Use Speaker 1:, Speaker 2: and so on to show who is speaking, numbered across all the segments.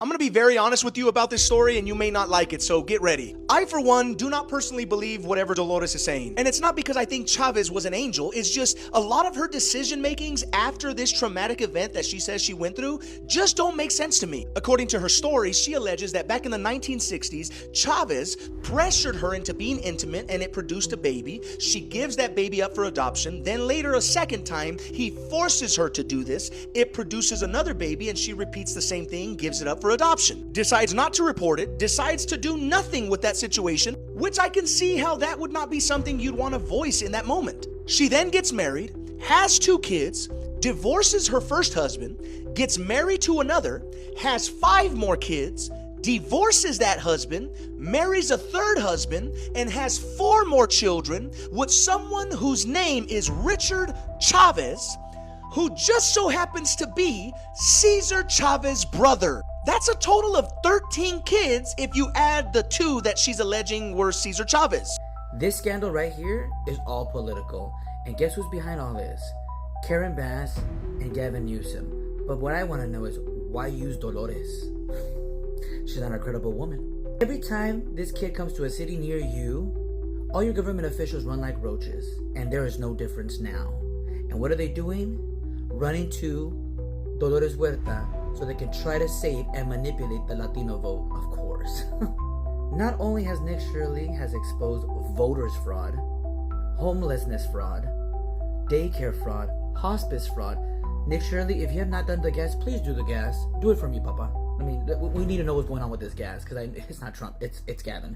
Speaker 1: I'm gonna be very honest with you about this story, and you may not like it, so get ready. I, for one, do not personally believe whatever Dolores is saying. And it's not because I think Chavez was an angel, it's just a lot of her decision makings after this traumatic event that she says she went through just don't make sense to me. According to her story, she alleges that back in the 1960s, Chavez pressured her into being intimate and it produced a baby. She gives that baby up for adoption. Then later, a second time, he forces her to do this. It produces another baby and she repeats the same thing, gives it up for adoption, decides not to report it, decides to do nothing with that situation, which I can see how that would not be something you'd want to voice in that moment. She then gets married, has 2 kids, divorces her first husband, gets married to another, has 5 more kids, divorces that husband, marries a third husband, and has 4 more children with someone whose name is Richard Chavez, who just so happens to be Cesar Chavez's brother. That's a total of 13 kids if you add the 2 that she's alleging were Cesar Chavez.
Speaker 2: This scandal right here is all political. And guess who's behind all this? Karen Bass and Gavin Newsom. But what I want to know is, why use Dolores? She's not a credible woman. Every time this kid comes to a city near you, all your government officials run like roaches. And there is no difference now. And what are they doing? Running to Dolores Huerta so they can try to save and manipulate the Latino vote, of course. Not only has Nick Shirley has exposed voters fraud, homelessness fraud, daycare fraud, hospice fraud. Nick Shirley, if you have not done the gas, please do the gas. Do it for me, Papa. I mean, we need to know what's going on with this gas, because it's not Trump, it's Gavin.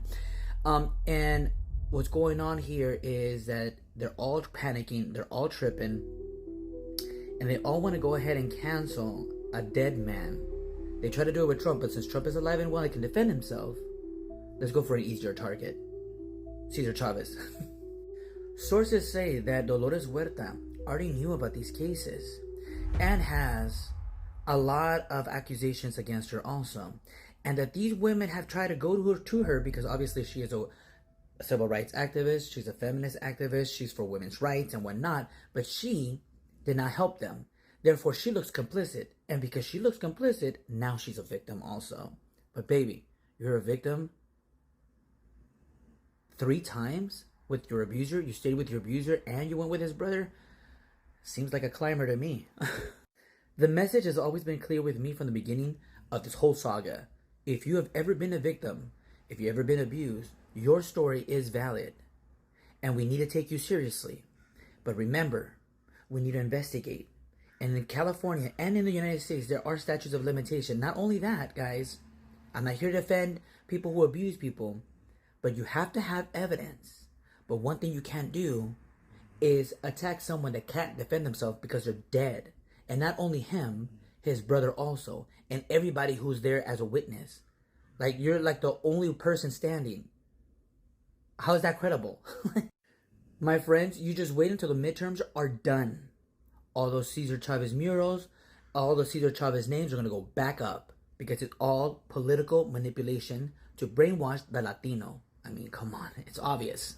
Speaker 2: And what's going on here is that they're all panicking, they're all tripping, and they all want to go ahead and cancel a dead man. They try to do it with Trump, but since Trump is alive and well, he can defend himself. Let's go for an easier target. Cesar Chavez. Sources say that Dolores Huerta already knew about these cases and has a lot of accusations against her also. And that these women have tried to go to her because obviously she is a civil rights activist, she's a feminist activist, she's for women's rights and whatnot, but she did not help them. Therefore, she looks complicit. And because she looks complicit, now she's a victim also. But baby, you're a victim 3 times with your abuser. You stayed with your abuser and you went with his brother. Seems like a climber to me. The message has always been clear with me from the beginning of this whole saga. If you have ever been a victim, if you've ever been abused, your story is valid. And we need to take you seriously. But remember, we need to investigate. And in California and in the United States, there are statutes of limitation. Not only that, guys, I'm not here to defend people who abuse people, but you have to have evidence. But one thing you can't do is attack someone that can't defend themselves because they're dead. And not only him, his brother also, and everybody who's there as a witness. Like, you're like the only person standing. How is that credible? My friends, you just wait until the midterms are done. All those Cesar Chavez murals, all the Cesar Chavez names are going to go back up because it's all political manipulation to brainwash the Latino. I mean, come on, it's obvious.